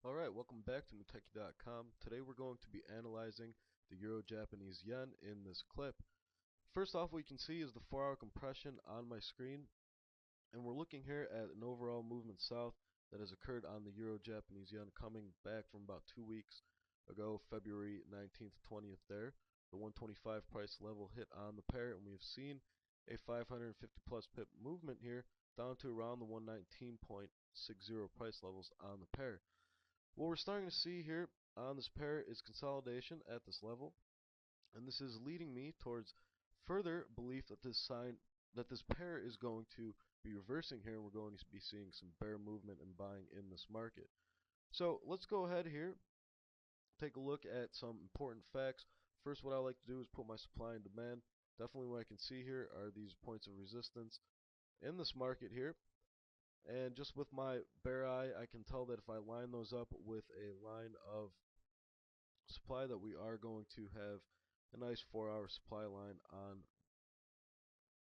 Alright, welcome back to Muteki.com. Today we're going to be analyzing the Euro-Japanese Yen in this clip. First off, what you can see is the 4-hour compression on my screen, and we're looking here at an overall movement south that has occurred on the Euro-Japanese Yen coming back from about 2 weeks ago, February 19th, 20th there. The 125 price level hit on the pair, and we've seen a 550 plus pip movement here down to around the 119.60 price levels on the pair. What we're starting to see here on this pair is consolidation at this level, and this is leading me towards further belief that this pair is going to be reversing here, and we're going to be seeing some bear movement and buying in this market. So let's go ahead here, take a look at some important facts. First, what I like to do is put my supply and demand. Definitely what I can see here are these points of resistance in this market here. And just with my bare eye, I can tell that if I line those up with a line of supply, that we are going to have a nice 4-hour supply line on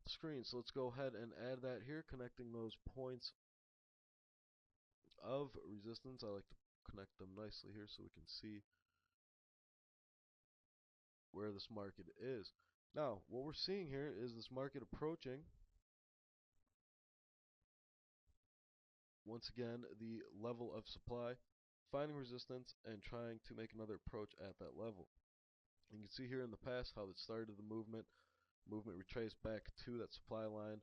the screen. So let's go ahead and add that here, connecting those points of resistance. I like to connect them nicely here so we can see where this market is. Now, what we're seeing here is this market approaching, once again, the level of supply, finding resistance, and trying to make another approach at that level. You can see here in the past how it started the movement retraced back to that supply line.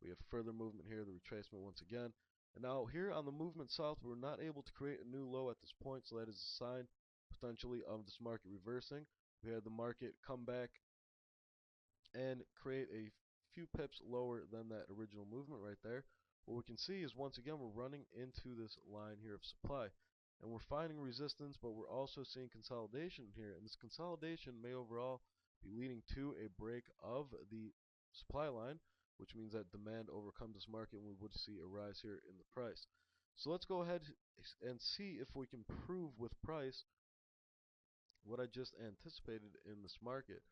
We have further movement here, the retracement once again. And now here on the movement south, we're not able to create a new low at this point, so that is a sign potentially of this market reversing. We had the market come back and create a few pips lower than that original movement right there. What we can see is once again we're running into this line here of supply, and we're finding resistance, but we're also seeing consolidation here, and this consolidation may overall be leading to a break of the supply line, which means that demand overcomes this market and we would see a rise here in the price. So let's go ahead and see if we can prove with price what I just anticipated in this market.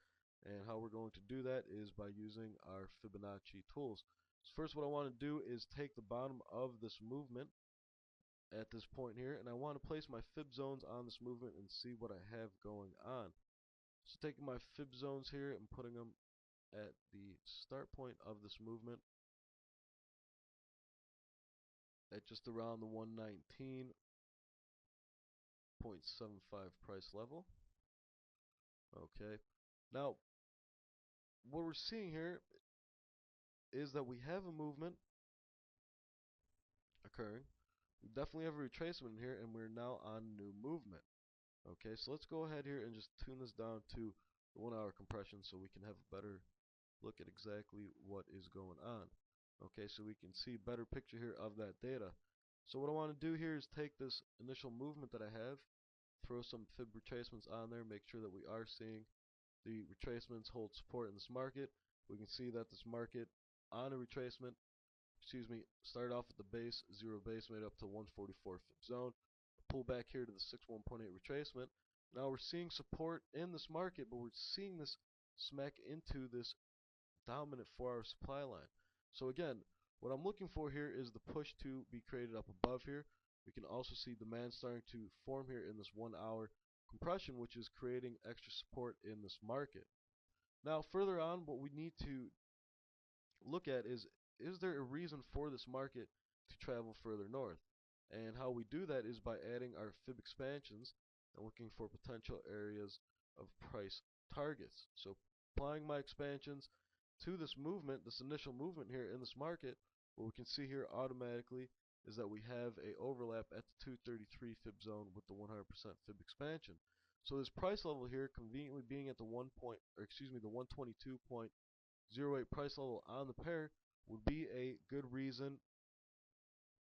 And how we're going to do that is by using our Fibonacci tools. So first, what I want to do is take the bottom of this movement at this point here, and I want to place my fib zones on this movement and see what I have going on. So taking my fib zones here and putting them at the start point of this movement at just around the 119.75 price level. Okay, now what we're seeing here is that we have a movement occurring. We definitely have a retracement here, and we're now on new movement. Okay, so let's go ahead here and just tune this down to the 1-hour compression so we can have a better look at exactly what is going on. Okay, so we can see a better picture here of that data. So what I want to do here is take this initial movement that I have, throw some fib retracements on there, make sure that we are seeing the retracements hold support in this market. We can see that this market on a retracement, started off at the base, zero base, made up to 144 fib zone, pull back here to the 61.8 retracement. Now we're seeing support in this market, but we're seeing this smack into this dominant 4-hour supply line. So again, what I'm looking for here is the push to be created up above here. We can also see demand starting to form here in this 1-hour compression, which is creating extra support in this market. Now further on, what we need to look at is there a reason for this market to travel further north? And how we do that is by adding our fib expansions and looking for potential areas of price targets. So applying my expansions to this movement, this initial movement here in this market, what we can see here automatically is that we have a overlap at the 233 fib zone with the 100% fib expansion. So this price level here conveniently being at the the 122.08 price level on the pair would be a good reason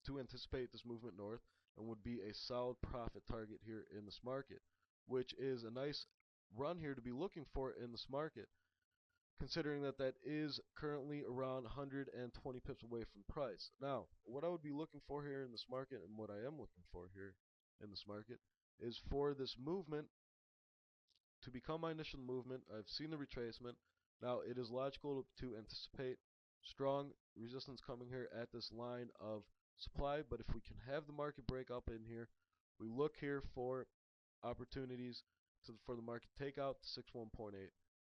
to anticipate this movement north and would be a solid profit target here in this market, which is a nice run here to be looking for in this market, considering that that is currently around 120 pips away from price. Now, what I would be looking for here in this market, and what I am looking for here in this market, is for this movement to become my initial movement. I've seen the retracement. Now, it is logical to anticipate strong resistance coming here at this line of supply, but if we can have the market break up in here, we look here for opportunities for the market takeout to 61.8.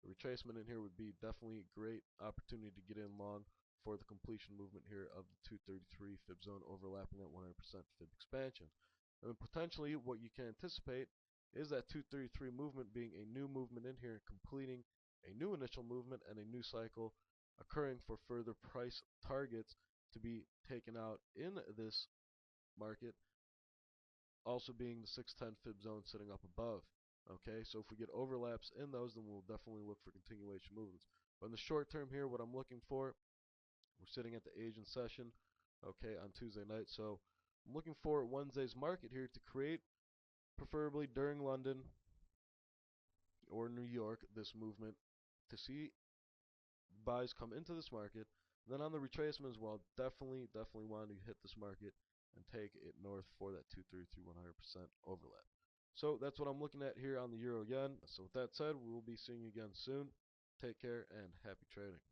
The retracement in here would be definitely a great opportunity to get in long for the completion movement here of the 233 fib zone overlapping that 100% fib expansion. And then potentially what you can anticipate is that 233 movement being a new movement in here, completing a new initial movement and a new cycle occurring for further price targets to be taken out in this market, also being the 610 fib zone sitting up above. Okay, so if we get overlaps in those, then we'll definitely look for continuation movements. But in the short term here, what I'm looking for, we're sitting at the Asian session, okay, on Tuesday night. So I'm looking for Wednesday's market here to create, preferably during London or New York, this movement to see buys come into this market. And then on the retracement as well, definitely want to hit this market and take it north for that 233 100% overlap. So that's what I'm looking at here on the Euro Yen. So with that said, we will be seeing you again soon. Take care and happy trading.